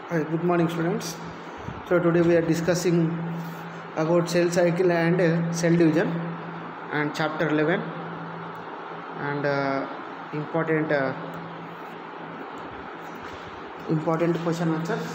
Hi, good morning, students. So today we are discussing about cell cycle and cell division and chapter 11 and important question answers.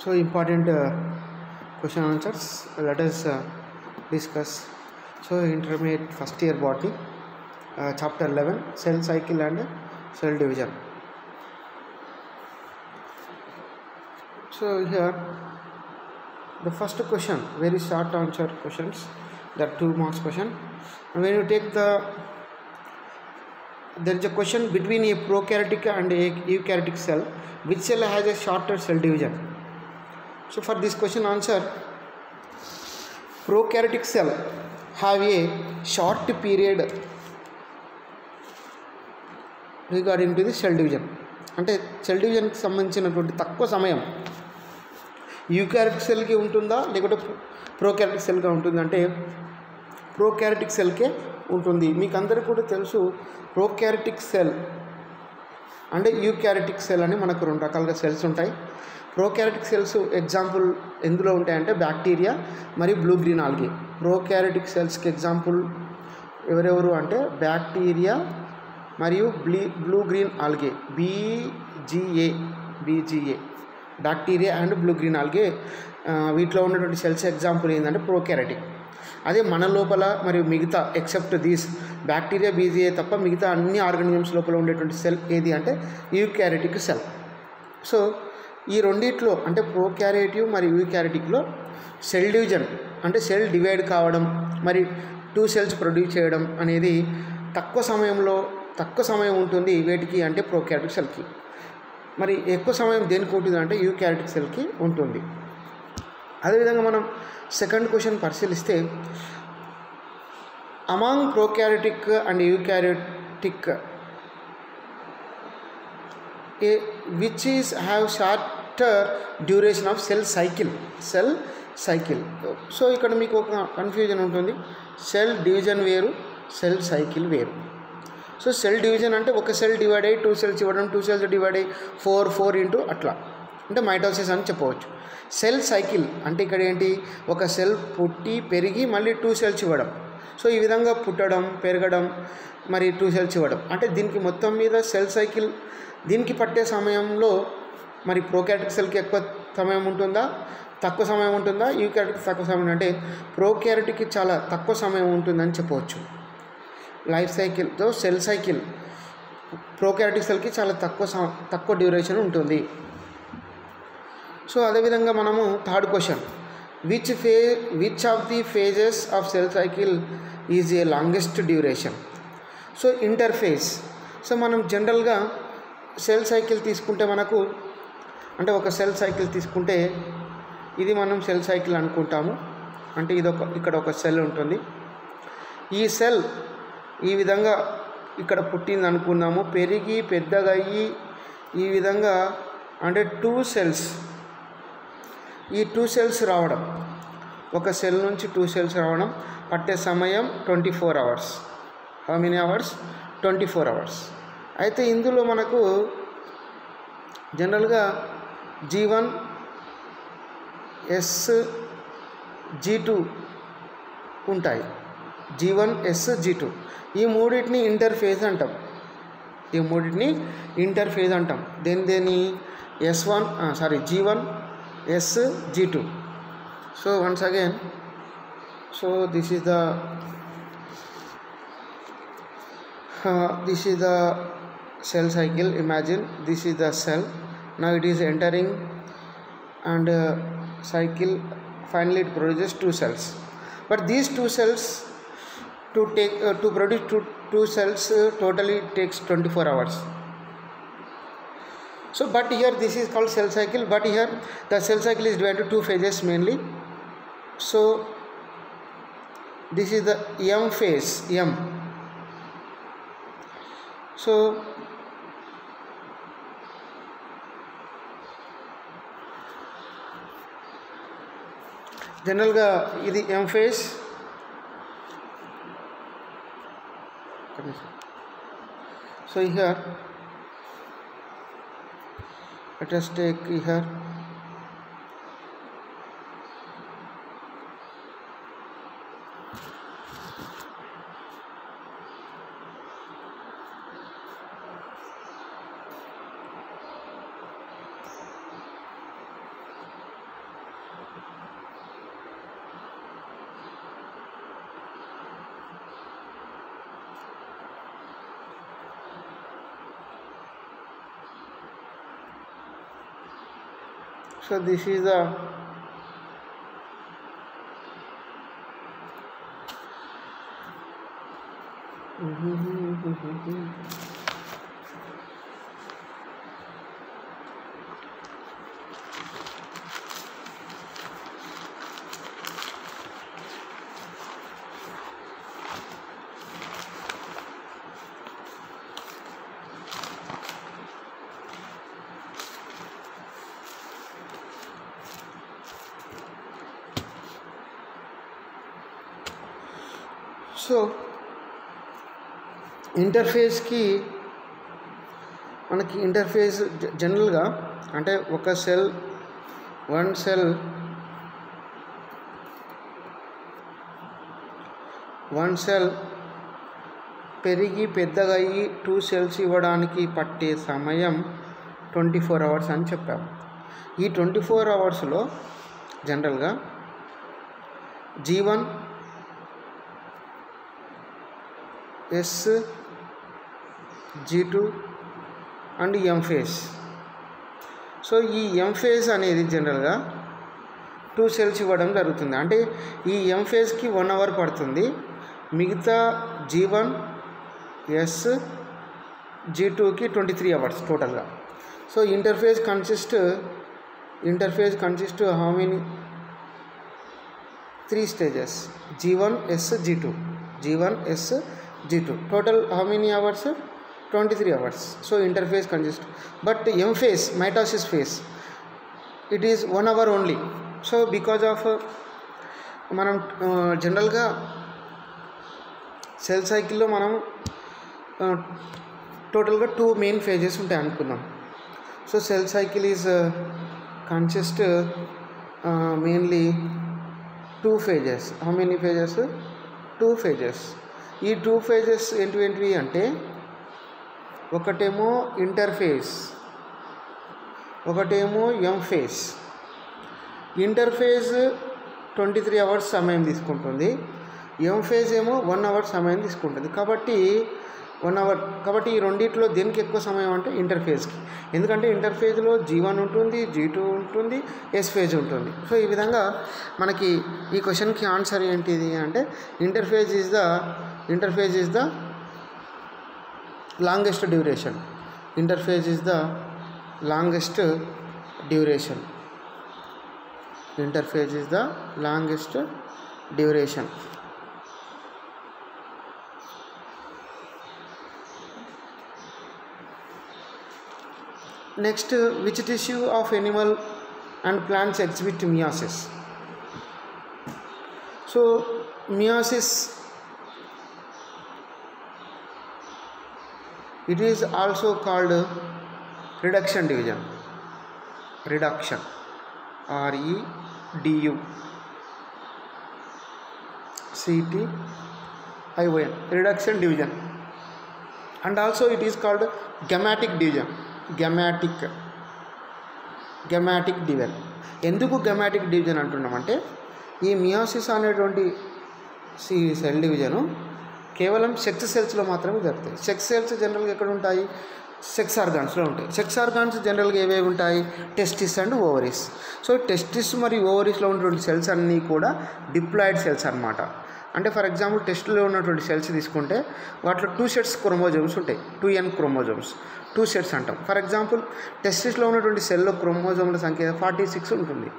So important question answers. Let us discuss. So intermediate first year botany, chapter 11, cell cycle and cell division. So here the first question, very short answer questions. There are 2 marks question. And when you take there is a question between a prokaryotic and a eukaryotic cell, which cell has a shorter cell division? So for this question answer, prokaryotic cell have a short period regarding to the cell division. అంటే cell డివిజన్కి సంబంధించినటువంటి తక్కువ సమయం eukaryotic సెల్కి ఉంటుందా లేకపోతే prokaryotic సెల్గా ఉంటుంది అంటే prokaryotic సెల్కే ఉంటుంది. మీకు అందరికీ కూడా తెలుసు ప్రోకారియోటిక్ సెల్ అంటే యూకారియోటిక్ సెల్ అని మనకు 2 రకాలుగా సెల్స్ ఉంటాయి. ప్రోకారియోటిక్ సెల్స్ ఎగ్జాంపుల్ ఎందులో ఉంటాయంటే బ్యాక్టీరియా మరియు బ్లూ గ్రీన్ ఆల్గే. ప్రోకారియోటిక్ సెల్స్కి ఎగ్జాంపుల్ ఎవరెవరు అంటే బ్యాక్టీరియా మరియు blue green algae, BGA bacteria and blue green algae. వీటిలో ఉన్నటువంటి సెల్స్ ఎగ్జాంపుల్ ఏంటంటే ప్రోకారియోటిక్. అదే మన లోపల మరియు మిగతా ఎక్సెప్ట్ దీస్ బ్యాక్టీరియా బీజీఏ తప్ప మిగతా అన్ని ఆర్గానిజమ్స్ లోపల ఉండేటువంటి సెల్ ఏది అంటే యూకారియోటిక్ సెల్. సో ఈ రెండిట్లో అంటే ప్రోకారియోటివ్ మరియు యూకారియోటిక్లో సెల్ డివిజన్ అంటే సెల్ డివైడ్ కావడం మరి 2 సెల్స్ ప్రొడ్యూస్ చేయడం అనేది తక్కువ సమయం ఉంటుంది వేటికి అంటే ప్రోకారియోటిక్ సెల్కి. మరి ఎక్కువ సమయం దేనికి ఉంటుంది అంటే యూకారియోటిక్ సెల్కి ఉంటుంది. అదేవిధంగా మనం సెకండ్ క్వశ్చన్ పరిశీలిస్తే among prokaryotic and eukaryotic which is have shorter duration of cell cycle. So ఇక్కడ మీకు ఒక కన్ఫ్యూజన్ ఉంటుంది, సెల్ డివిజన్ వేరు సెల్ సైకిల్ వేరు. సో సెల్ డివిజన్ అంటే ఒక సెల్ డివైడ్ అయ్యి 2 సెల్స్ ఇవ్వడం, 2 సెల్స్ డివైడ్ అయ్యి 4 ఇంటూ అట్లా అంటే మైటోసిస్ అని చెప్పవచ్చు. సెల్ సైకిల్ అంటే ఇక్కడ ఏంటి, ఒక సెల్ పుట్టి పెరిగి మళ్ళీ 2 సెల్స్ ఇవ్వడం. సో ఈ విధంగా పుట్టడం పెరగడం మరి 2 సెల్స్ ఇవ్వడం అంటే దీనికి మొత్తం మీద సెల్ సైకిల్. దీనికి పట్టే సమయంలో మరి ప్రోకారియోటిక్ సెల్కి ఎక్కువ సమయం ఉంటుందా తక్కువ సమయం ఉంటుందా, యూకారియోటిక్ తక్కువ సమయం అంటే ప్రోకారియోటిక్కి చాలా తక్కువ సమయం ఉంటుందని చెప్పవచ్చు. లైఫ్ సైకిల్తో సెల్ సైకిల్ ప్రోకారియోటిక్ సెల్కి చాలా తక్కువ డ్యూరేషన్ ఉంటుంది. సో అదేవిధంగా మనము third question, which of the phases of cell cycle is a longest duration? So interphase. So మనం జనరల్గా సెల్ సైకిల్ తీసుకుంటే మనకు అంటే ఒక సెల్ సైకిల్ తీసుకుంటే ఇది మనం సెల్ సైకిల్ అనుకుంటాము. అంటే ఇక్కడ ఒక సెల్ ఉంటుంది. ఈ సెల్ ఈ విధంగా ఇక్కడ పుట్టింది అనుకున్నాము, పెరిగి పెద్దగా అయ్యి ఈ విధంగా అంటే 2 సెల్స్, ఈ 2 సెల్స్ రావడం, ఒక సెల్ నుంచి 2 సెల్స్ రావడం పట్టే సమయం 24 hours. How many hours? 24 hours. అయితే ఇందులో మనకు జనరల్గా G1, S, G2 ఉంటాయి. G1, S, G2 ఈ మూడింటిని ఇంటర్ఫేజ్ అంటాం. దేని G1, S, G2. So once again, so this is the cell cycle. Imagine this is the cell, now it is entering and cycle, finally it produces 2 cells. But these 2 cells to produce two cells totally takes 24 hours. So but here this is called cell cycle, but here the cell cycle is divided into two phases mainly. So this is the M phase, M. So జనరల్గా ఇది M phase. So here let us take here so this is the so ఇంటర్ఫేస్కి మనకి interface జనరల్గా అంటే ఒక cell one cell పెరిగి పెద్దగా అయ్యి 2 cells ఇవ్వడానికి పట్టే సమయం 24 hours అని చెప్పాము. ఈ 24 hours జనరల్గా G1 S G2 and M phase. So ఈ M phase అనేది జనరల్గా 2 cells ఇవ్వడం జరుగుతుంది. అంటే ఈ M phaseకి 1 hour పడుతుంది, మిగతా G1 S G2కి 23 hours టోటల్గా. So interface consist how many 3 stages G1 S G2 total how many hours? 23 hours. So interface consists, but M phase, mitosis phase, it is 1 hour only. So because of మనం జనరల్గా cell సైకిల్లో మనం టోటల్గా 2 main phases ఉంటాయి అనుకుందాం. So cell cycle is consist mainly 2 phases. How many phases? 2 phases. ఈ 2 phases ఏంటివి అంటే ఒకటేమో ఇంటర్ఫేస్, ఒకటేమో M phase. ఇంటర్ఫేస్ 23 hours సమయం తీసుకుంటుంది, M phase ఏమో 1 hour సమయం తీసుకుంటుంది. కాబట్టి 1 hour. కాబట్టి ఈ రెండిట్లో దేనికి ఎక్కువ సమయం అంటే ఇంటర్ఫేస్కి. ఎందుకంటే ఇంటర్ఫేజ్లో G1 ఉంటుంది, G2 ఉంటుంది, S phase ఉంటుంది. సో ఈ విధంగా మనకి ఈ క్వశ్చన్కి ఆన్సర్ ఏంటిది అంటే interphase is the longest duration. Interphase is the longest duration. Interphase is the longest duration. Next, which tissue of animal and plants exhibit meiosis? So meiosis, it is also called reduction division. Reduction, REDUCTION, reduction division. And also it is called gametic division. Gametic division. ఎందుకు gametic division అంటున్నామంటే ఈ meiosis అనేటువంటి cell division కేవలం sex సెల్స్లో మాత్రమే జరుగుతాయి. Sex cells జనరల్గా ఎక్కడ ఉంటాయి? సెక్స్ ఆర్గాన్స్లో ఉంటాయి. సెక్స్ ఆర్గాన్స్ జనరల్గా ఏవేవి ఉంటాయి? Testis and ovaries. So testis మరియు ఓవరీస్లో ఉన్నటువంటి సెల్స్ అన్నీ కూడా డిప్లాయిడ్ సెల్స్ అన్నమాట. అంటే ఫర్ ఎగ్జాంపుల్ టెస్ట్లో ఉన్నటువంటి సెల్స్ తీసుకుంటే వాటిలో 2 సెట్స్ క్రోమోజోమ్స్ ఉంటాయి, 2n క్రోమోజోమ్స్, 2 సెట్స్ అంటాం. ఫర్ ఎగ్జాంపుల్ టెస్టిస్లో ఉన్నటువంటి సెల్లో క్రోమోజోమ్ల సంఖ్య 46 ఉంటుంది,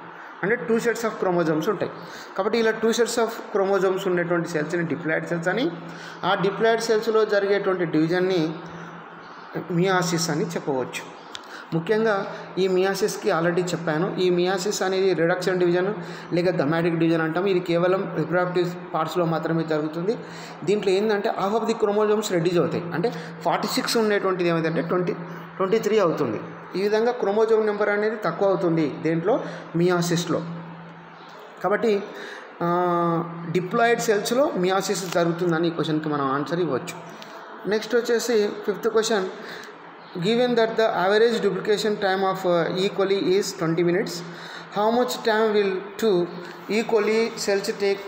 అంటే 2 సెట్స్ ఆఫ్ క్రోమోజోమ్స్ ఉంటాయి. కాబట్టి ఇలా 2 సెట్స్ ఆఫ్ క్రోమోజోమ్స్ ఉండేటువంటి సెల్స్ని డిప్లాయిడ్ సెల్స్ అని, ఆ డిప్లాయిడ్ సెల్స్లో జరిగేటువంటి డివిజన్ని మియాసిస్ అని చెప్పవచ్చు. ముఖ్యంగా ఈ మియాసిస్కి ఆల్రెడీ చెప్పాను. ఈ మియాసిస్ అనేది రిడక్షన్ డివిజన్ లేక గమాటిక్ డివిజన్ అంటాం. ఇది కేవలం రిప్రొడక్టివ్ పార్ట్స్లో మాత్రమే జరుగుతుంది. దీంట్లో ఏంటంటే half of the chromosomes reduce అవుతాయి, అంటే 46 ఉండేటువంటిది ఏమైందంటే 23 అవుతుంది. ఈ విధంగా క్రోమోజోమ్ నెంబర్ అనేది తక్కువ అవుతుంది దేంట్లో, మియాసిస్లో. కాబట్టి డిప్లాయిడ్ సెల్స్లో మియాసిస్ జరుగుతుందని ఈ క్వశ్చన్కి మనం ఆన్సర్ ఇవ్వచ్చు. నెక్స్ట్ వచ్చేసి 5th question. Given that the average duplication time of E. coli is 20 minutes, how much time will 2 E. coli cells take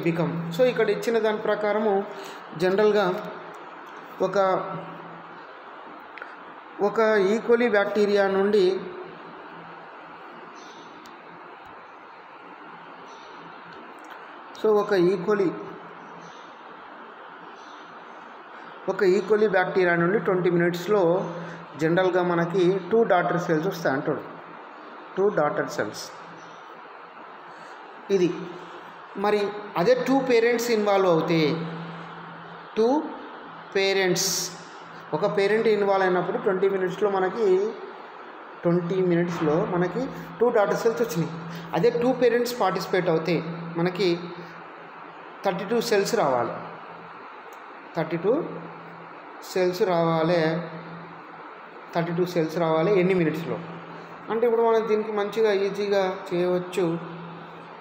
become? So ఇక్కడ ఇచ్చిన దాని ప్రకారము జనరల్గా ఒక E. coli బ్యాక్టీరియా నుండి ఒక E. coli బ్యాక్టీరియా నుండి 20 మినిట్స్లో జనరల్గా మనకి 2 డాటర్ సెల్స్ వస్తాయి అంటాడు. 2 డాటర్ సెల్స్ ఇది. మరి అదే 2 పేరెంట్స్ ఇన్వాల్వ్ అవుతే, 2 పేరెంట్స్, ఒక పేరెంట్ ఇన్వాల్వ్ అయినప్పుడు 20 మినిట్స్లో మనకి 2 డాటర్ సెల్స్ వచ్చినాయి. అదే 2 పేరెంట్స్ పార్టిసిపేట్ అవుతే మనకి 32 సెల్స్ రావాలి. 32 సెల్స్ రావాలి ఎన్ని మినిట్స్లో అంటే ఇప్పుడు మనం దీనికి మంచిగా ఈజీగా చేయవచ్చు.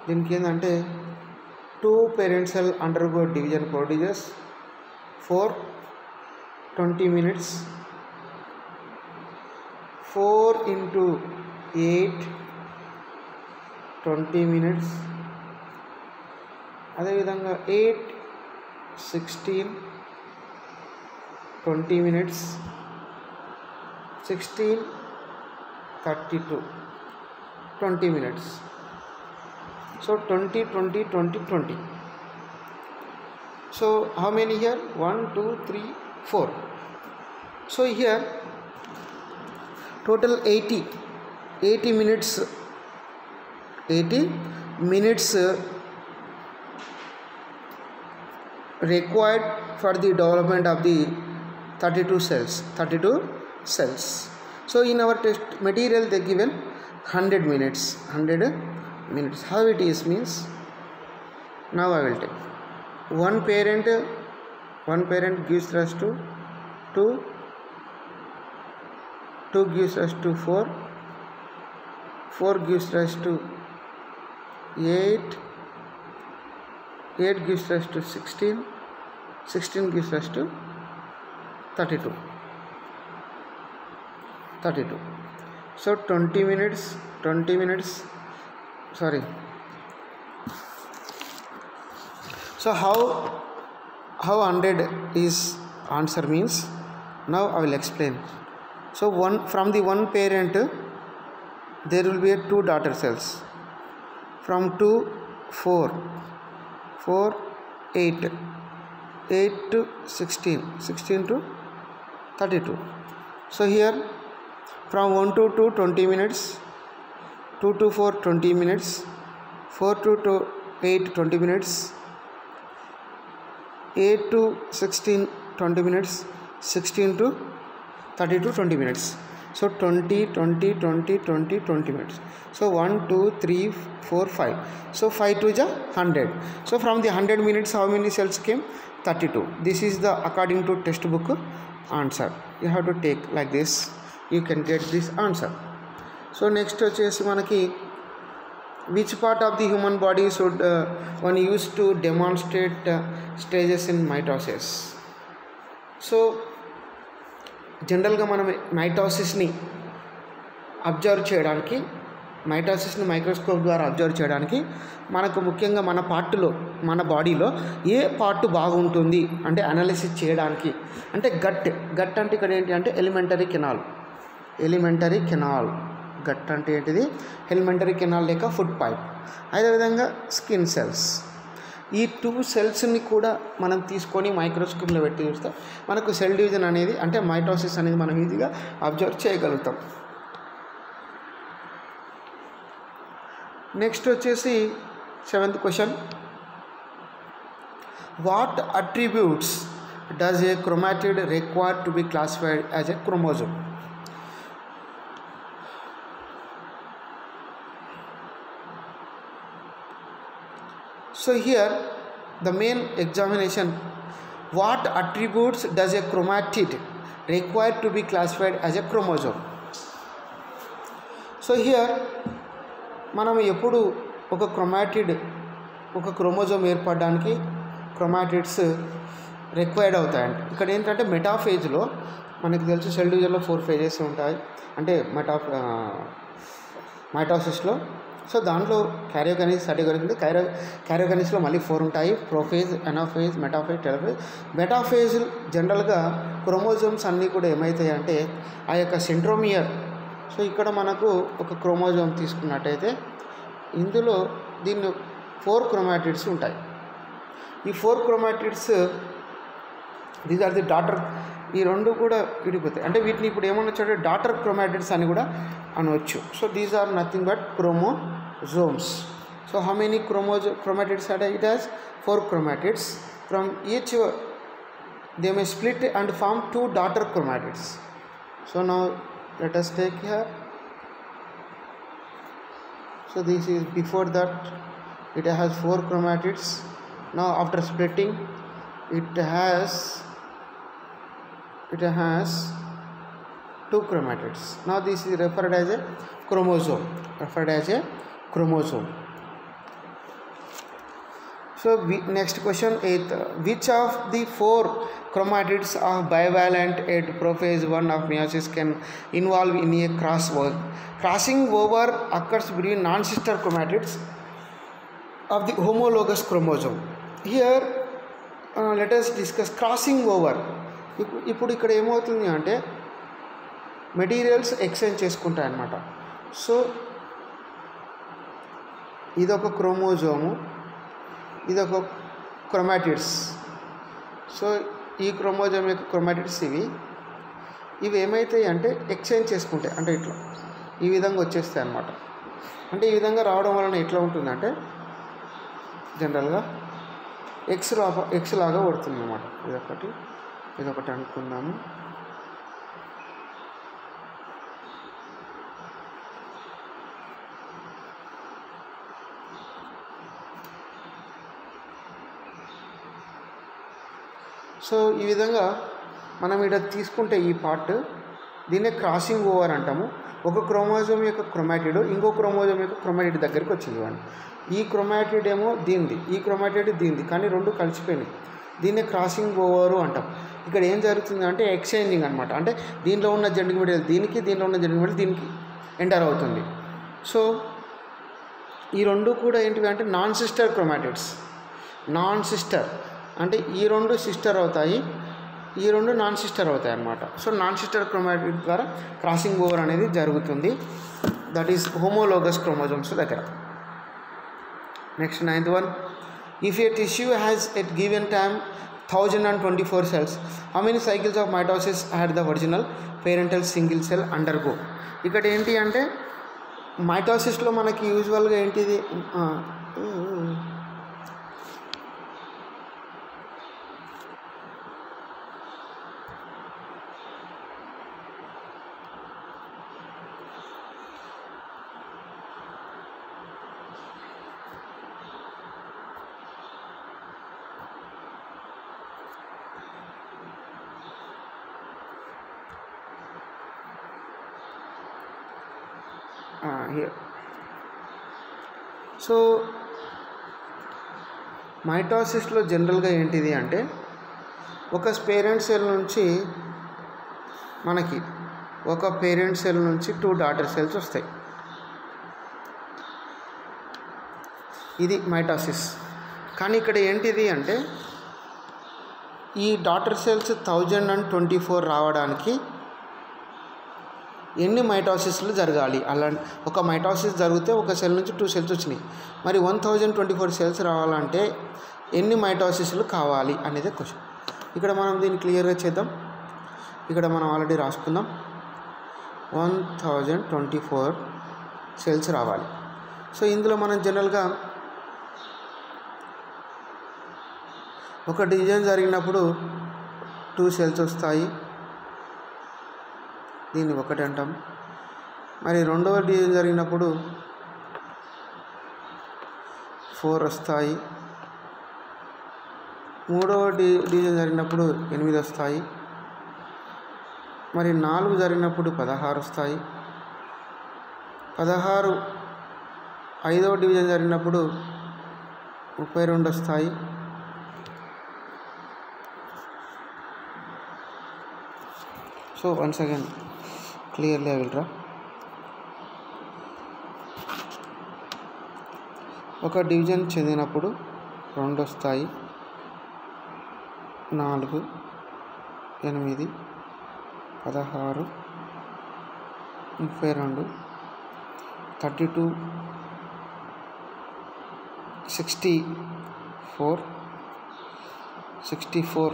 దీనికి ఏంటంటే 2 parent cell undergo division produces 4 20 minutes, 4 into 8 20 minutes, అదేవిధంగా 8 16 20 minutes, 16 32 20 minutes. So 20 20 20 20. So how many here? 1 2 3 4. So here total 80 minutes required for the development of the 32 cells. So in our test material they given 100 minutes. How it is means, now I will take one parent gives rise to 2 gives rise to 4 gives rise to 8 gives rise to 16 gives rise to 32. So 20 minutes sorry. So how 100 is answer means, now I will explain. So from the one parent there will be 2 daughter cells. From 2 4 8 to 16 to 32. So here from 1 to 2 20 minutes, 2 to 4 20 minutes, 4 to 8 20 minutes, 8 to 16 20 minutes, 16 to 32 20 minutes. So 20 minutes. So 1 2 3 4 5. So 5 to the 100. So from the 100 minutes how many cells came? 32. This is the according to textbook answer. You have to take like this, you can get this answer. So next వచ్చేసి మనకి which part of the human body should one use to demonstrate stages in mitosis? So జనరల్గా మనం మైటోసిస్ని observe చేయడానికి, మైటోసిస్ని microscope ద్వారా observe చేయడానికి మనకు ముఖ్యంగా మన బాడీలో ఏ పార్ట్ బాగుంటుంది అంటే అనాలిసిస్ చేయడానికి అంటే గట్ అంటే ఇక్కడ ఏంటి అంటే ఎలిమెంటరీ కెనాల్. గట్ అంటే ఏంటిది? ఎలిమెంటరీ కెనాల్ లేక ఫుడ్ పైప్. అదేవిధంగా స్కిన్ సెల్స్. ఈ 2 సెల్స్ని కూడా మనం తీసుకొని మైక్రోస్కోప్లో పెట్టి చూస్తే మనకు సెల్ డివిజన్ అనేది అంటే మైటోసిస్ అనేది మనం ఈజీగా అబ్జర్వ్ చేయగలుగుతాం. నెక్స్ట్ వచ్చేసి 7th question, what attributes does A chromatid require to be classified as a chromosome? So here the main examination, what attributes does a chromatid require to be classified as a chromosome? So here మనం ఎప్పుడు ఒక chromatid ఒక chromosome ఏర్పడడానికి chromatids required అవుతాయండి. ఇక్కడ ఏంటంటే మెటాఫేజ్లో మనకు తెలుసు సెల్ డివిజన్లో 4 ఫేజెస్ ఉంటాయి అంటే మైటోసిస్లో. సో దాంట్లో క్యారియోకైనెసిస్, సైటోకైనెసిస్, క్యారియోకైనెసిస్లో మళ్ళీ 4 ఉంటాయి, ప్రోఫేజ్, ఎనాఫేజ్, మెటాఫేజ్, టెలోఫేజ్. మెటాఫేజ్ జనరల్గా క్రోమోజోమ్స్ అన్నీ కూడా ఏమవుతాయి అంటే ఆ యొక్క సెంట్రోమియర్. సో ఇక్కడ మనకు ఒక క్రోమోజోమ్ తీసుకున్నట్టయితే ఇందులో దీన్ని 4 క్రోమాటిడ్స్ ఉంటాయి. ఈ 4 chromatids these are the daughter, ఈ 2 కూడా విడిపోతాయి అంటే వీటిని ఇప్పుడు ఏమనొచ్చు అంటే డాటర్ క్రోమాటిడ్స్ అని కూడా అనవచ్చు. So these are nothing but chromosomes. So how many chromatids are it has? 4 chromatids. From each they may split and form 2 daughter chromatids. So now let us take here. So this is before that it has 4 chromatids. Now after splitting it has 2 chromatids. Now this is referred as a chromosome. So next question, 8th, which of the 4 chromatids of bivalent at prophase 1 of meiosis can involve in a crossover? Crossing over occurs between non-sister chromatids of the homologous chromosome. Here let us discuss crossing over. ఇప్పుడు ఇక్కడ ఏమవుతుంది అంటే materials exchange చేసుకుంటాయి అన్నమాట. So ఇదొక chromosome, ఇదొక chromatids. So ఈ chromosome యొక్క క్రోమాటిడ్స్ ఇవి ఏమవుతాయి అంటే ఎక్స్చేంజ్ చేసుకుంటాయి అంటే ఇట్లా ఈ విధంగా వచ్చేస్తాయి అన్నమాట. అంటే ఈ విధంగా రావడం వలన ఎట్లా ఉంటుందంటే జనరల్గా ఎక్స్ లాగా పడుతుంది అన్నమాట. ఇదొకటి అనుకుందాము. సో ఈ విధంగా మనం ఇక్కడ తీసుకుంటే ఈ పార్ట్ దీన్నే క్రాసింగ్ ఓవర్ అంటాము. ఒక క్రోమోజోమ్ యొక్క క్రోమాటిడ్ ఇంకో క్రోమోజోమ్ యొక్క క్రోమాటిడ్ దగ్గరికి వచ్చింది వాడిని. ఈ క్రోమాటిడ్ ఏమో దీనిది, ఈ క్రోమాటిడ్ దీనిది, కానీ 2 కలిసిపోయినాయి. దీన్నే క్రాసింగ్ ఓవరు అంటాం. ఇక్కడ ఏం జరుగుతుంది అంటే ఎక్స్చేంజింగ్ అనమాట. అంటే దీనిలో ఉన్న జెనెటిక్ మెటీరియల్ దీనికి, దీనిలో ఉన్న జెనెటిక్ మెటీరియల్ దీనికి ఎంటర్ అవుతుంది. సో ఈ 2 కూడా ఏంటివి అంటే non sister chromatids. Non sister అంటే ఈ 2 సిస్టర్ అవుతాయి, ఈ 2 నాన్ సిస్టర్ అవుతాయి అన్నమాట. సో నాన్ సిస్టర్ క్రోమాటిడ్ ద్వారా క్రాసింగ్ ఓవర్ అనేది జరుగుతుంది. దట్ ఈస్ హోమోలోగస్ క్రోమోజోమ్స్ దగ్గర. Next 9th one, if a tissue has at given time 1024 cells, how many cycles of mitosis had the original parental single cell undergo? ఇక్కడ ఏంటి అంటే మైటోసిస్లో మనకి యూజువల్గా ఏంటిది here. సో మైటోసిస్లో జనరల్గా ఏంటిది అంటే ఒక పేరెంట్ సెల్ నుంచి మనకి ఒక పేరెంట్ సెల్ నుంచి 2 డాటర్ సెల్స్ వస్తాయి. ఇది మైటోసిస్. కానీ ఇక్కడ ఏంటిది అంటే ఈ డాటర్ సెల్స్ 1024 రావడానికి ఎన్ని మైటోసిస్లు జరగాలి? అలా ఒక మైటోసిస్ జరిగితే ఒక సెల్ నుంచి 2 సెల్స్ వచ్చినాయి. మరి 1024 సెల్స్ రావాలంటే ఎన్ని మైటోసిస్లు కావాలి అనేది క్వశ్చన్. ఇక్కడ మనం దీన్ని క్లియర్గా చేద్దాం. ఇక్కడ మనం ఆల్రెడీ రాసుకుందాం. 1024 సెల్స్ రావాలి. సో ఇందులో మనం జనరల్గా ఒక డివిజన్ జరిగినప్పుడు 2 సెల్స్ వస్తాయి, దీన్ని 1 అంటాం. మరి రెండవ డివిజన్ జరిగినప్పుడు 4 వస్తాయి, మూడవ డివిజన్ జరిగినప్పుడు 8 వస్తాయి, మరి 4 జరిగినప్పుడు 16 వస్తాయి, 16 5వ డివిజన్ జరిగినప్పుడు 32 వస్తాయి, so once again clearly I will draw. ఒక డివిజన్ చెందినప్పుడు 2 వస్తాయి, 4 8 16 32 32 64 64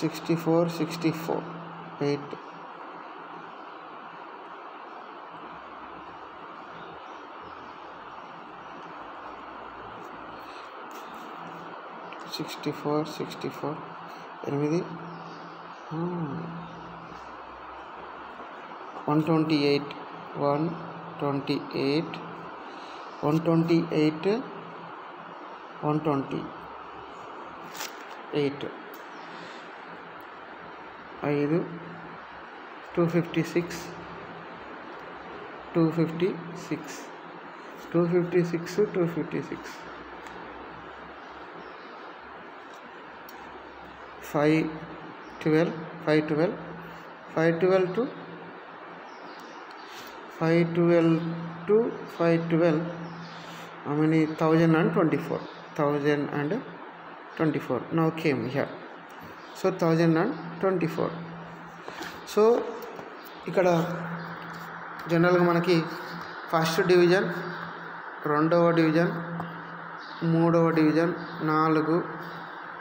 64 64 8 64 64 8 128 128 128 128 5 256 256 256 256 512 512 512 to 512 to 512 how many 1024 1024 now came here, so 1024. So ఇక్కడ జనరల్గా మనకి ఫస్ట్ డివిజన్, రెండవ డివిజన్, మూడవ డివిజన్, 4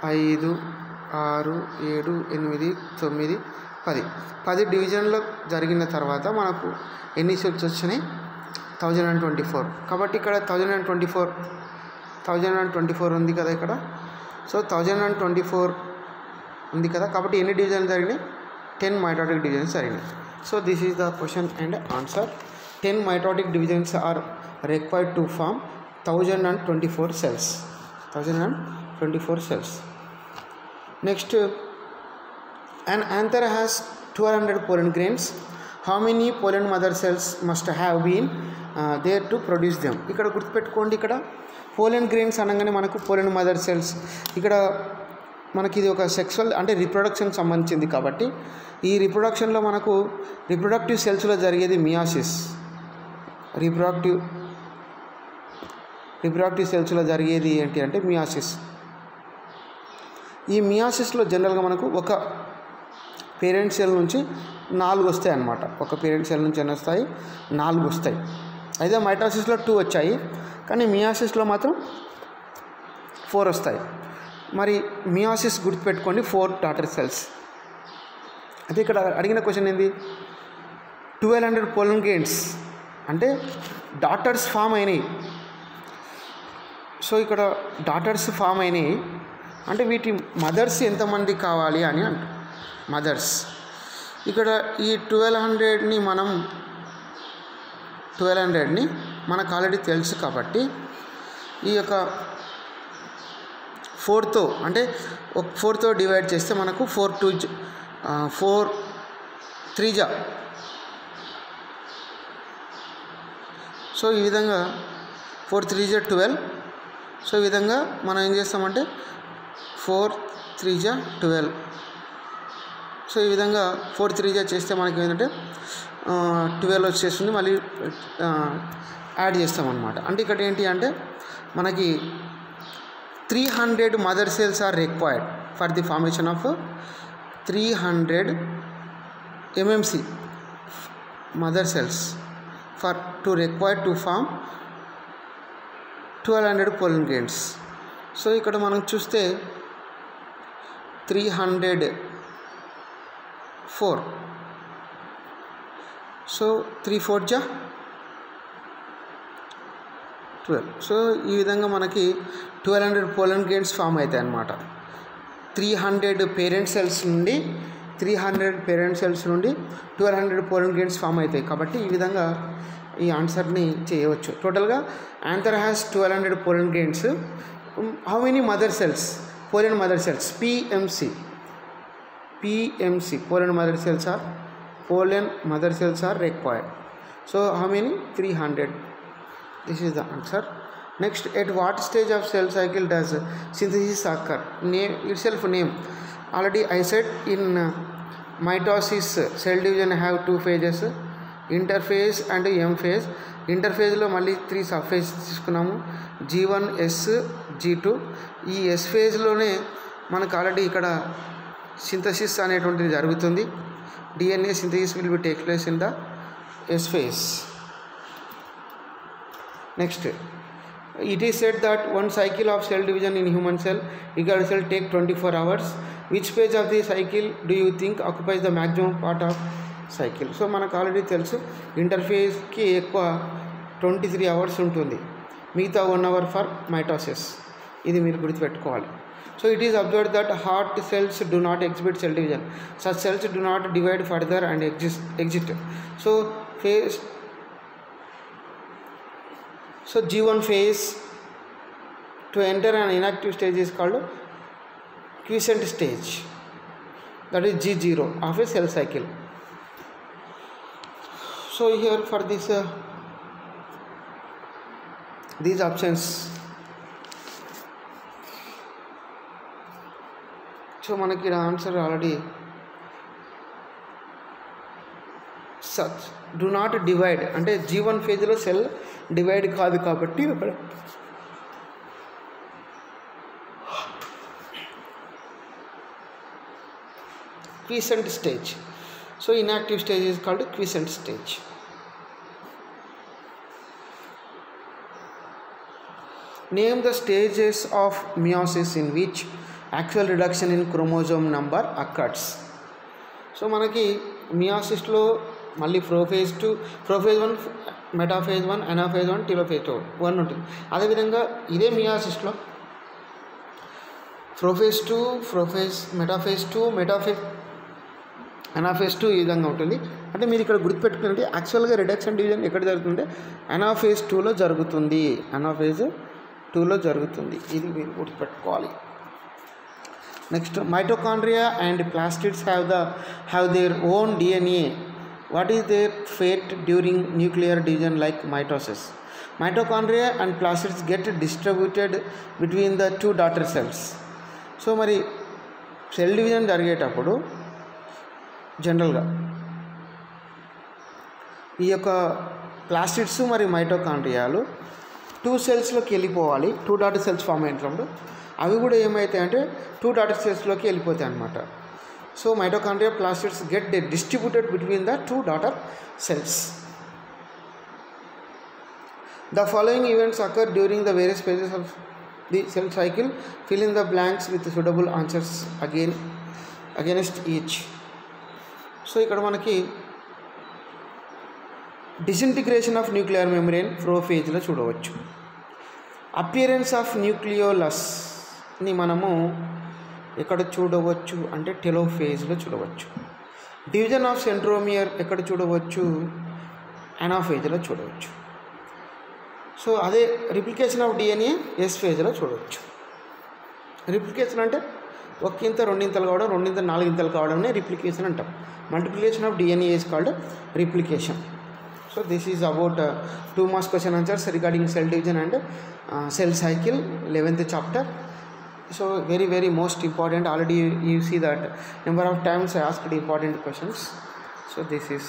5 6 7 8 9 10 డివిజన్లు జరిగిన తర్వాత మనకు ఎన్ని సెల్స్ వచ్చినాయి? 1024. కాబట్టి ఇక్కడ 1024 ఉంది కదా ఇక్కడ. సో 1024 ఉంది కదా, కాబట్టి ఎన్ని డివిజన్లు జరిగినాయి? 10 mitotic divisions జరిగినాయి. So this is the question and answer. 10 mitotic divisions are required to form 1024 cells. 1024 cells. Next, an anther has 1200 pollen grains. How many pollen mother cells must have been there to produce them? ఇక్కడ గుర్తుపెట్టుకోండి, ఇక్కడ pollen grains అనగానే మనకు pollen mother cells, ఇక్కడ మనకి ఇది ఒక sexual అంటే రిప్రొడక్షన్ సంబంధించింది. కాబట్టి ఈ రిప్రొడక్షన్లో మనకు రిప్రొడక్టివ్ సెల్స్లో జరిగేది మియాసిస్. రిప్రొడక్టివ్ సెల్స్లో జరిగేది ఏంటి అంటే మియాసిస్. ఈ మియాసిస్లో జనరల్గా మనకు ఒక పేరెంట్ సెల్ నుంచి 4 వస్తాయి అన్నమాట. ఒక పేరెంట్ సెల్ నుంచి ఎన్ని వస్తాయి? 4 వస్తాయి. అయితే మైటోసిస్లో 2 వచ్చాయి, కానీ మియాసిస్లో మాత్రం 4 వస్తాయి. మరి మియాసిస్ గుర్తుపెట్టుకోండి, 4 డాటర్ సెల్స్. అయితే ఇక్కడ అడిగిన క్వశ్చన్ ఏంది? 1200 పోలన్ గ్రెయిన్స్ అంటే డాటర్స్ ఫామ్ అయినాయి. సో ఇక్కడ డాటర్స్ ఫామ్ అయినాయి అంటే వీటి మదర్స్ ఎంతమంది కావాలి అని అంట. మదర్స్ ఇక్కడ ఈ 1200ని మనకు ఆల్రెడీ తెలుసు. కాబట్టి ఈ యొక్క 4తో అంటే 4తో డివైడ్ చేస్తే మనకు 4 3 జా. సో ఈ విధంగా 4 3 జా 12. సో ఈ విధంగా మనం ఏం చేస్తామంటే 4 3 జా 12. సో ఈ విధంగా 4 3 జా చేస్తే మనకి ఏంటంటే 12 వచ్చేస్తుంది. మళ్ళీ యాడ్ చేస్తామన్నమాట. అంటే ఇక్కడ ఏంటి అంటే మనకి 300 mother cells are required for the formation of 300 MMC mother cells for to required to form 1200 pollen grains. So ఇక్కడ మనం చూస్తే 304. సో 3 4 జా 12. సో ఈ విధంగా మనకి 1200 pollen grains ఫామ్ అవుతాయి అన్నమాట. 300 పేరెంట్ సెల్స్ నుండి 1200 pollen grains ఫామ్ అవుతాయి. కాబట్టి ఈ విధంగా ఈ ఆన్సర్ని చేయవచ్చు. టోటల్గా anther has 1200 pollen grains. How many mother cells? pollen mother cells, PMC pollen mother cells are required. So how many? 300. This is the answer. Next, at what stage of cell cycle does synthesis occur? Name itself. Name already I said. In mitosis, cell division have 2 phases, interphase and M phase. Interphase లో మళ్ళీ 3 sub phase తీసుకున్నాము, G1 S G2. ఈ S ఫేజ్లోనే మనకు already ఇక్కడ synthesis అనేటువంటిది జరుగుతుంది. DNA synthesis will be take place in the S phase. Next, it is said that one cycle of cell division in human cell equal cell take 24 hours. Which phase of the cycle do you think occupies the maximum part of cycle? So మనకు already తెలుసు, ఇంటర్ఫేస్కి ఎక్కువ 23 hours ఉంటుంది, మిగతా 1 hour for mitosis. ఇది మీరు గుర్తుపెట్టుకోవాలి. So it is observed that heart cells do not exhibit cell division. Such cells do not divide further and exit. So phase, so G1 phase to enter an inactive stage is called quiescent stage, that is G0 of a cell cycle. So here for this these options, so మనకి answer already such do not divide అంటే G1 ఫేజ్లో cell divide కాదు కాబట్టి ఇక్కడ quiescent stage. So inactive stage is called quiescent stage. Name the stages of meiosis in which actual reduction in chromosome number occurs. So మనకి మియాసిస్లో మళ్ళీ prophase 1, metaphase 1, anaphase 1, టిలోఫేజ్ 1 ఉంటుంది. అదేవిధంగా ఇదే మియాసిస్లో ప్రోఫేజ్ 2, మెటాఫేజ్ 2, అనాఫేజ్ 2 ఈ విధంగా ఉంటుంది. అంటే మీరు ఇక్కడ గుర్తుపెట్టుకుంటే యాక్చువల్గా రిడక్షన్ డివిజన్ ఎక్కడ జరుగుతుంటే అనాఫేజ్ 2లో జరుగుతుంది, ఇది మీరు గుర్తుపెట్టుకోవాలి. Next, mitochondria and plastids have their own DNA. What is their fate during nuclear division like mitosis? Mitochondria and plastids get distributed between the 2 daughter cells. So మరి సెల్ డివిజన్ జరిగేటప్పుడు జనరల్గా ఈ యొక్క ప్లాస్టిడ్స్ మరియు మైటోకాండ్రియాలు 2 సెల్స్లోకి వెళ్ళిపోవాలి. 2 డాటర్ సెల్స్ ఫామ్ అయినప్పుడు అవి కూడా ఏమవుతాయి అంటే 2 డాటర్ సెల్స్లోకి వెళ్ళిపోతాయి అన్నమాట. So mitochondria plastids get distributed between the 2 daughter cells. The following events occur during the various phases of the cell cycle. Fill in the blanks with suitable answers against each. So ఇక్కడ మనకి disintegration of nuclear membrane ప్రోఫేజ్లో చూడవచ్చు. Appearance of న్యూక్లియోలస్ని మనము ఎక్కడ చూడవచ్చు అంటే టెలోఫేజ్లో చూడవచ్చు. Division of centromere ఎక్కడ చూడవచ్చు? అనాఫేజ్లో చూడవచ్చు. సో అదే రిప్లికేషన్ ఆఫ్ డిఎన్ఏ ఎస్ ఫేజ్లో చూడవచ్చు. రిప్లికేషన్ అంటే ఒక్కింత రెండింతలు కావడం, రెండింత నాలుగింతలు కావడంనే రిప్లికేషన్ అంటాం. Multiplication of DNA is called replication. So this is about 2 marks question answers regarding cell division and cell cycle, 11th chapter. So very most important. Already you see that number of times I asked important questions. So this is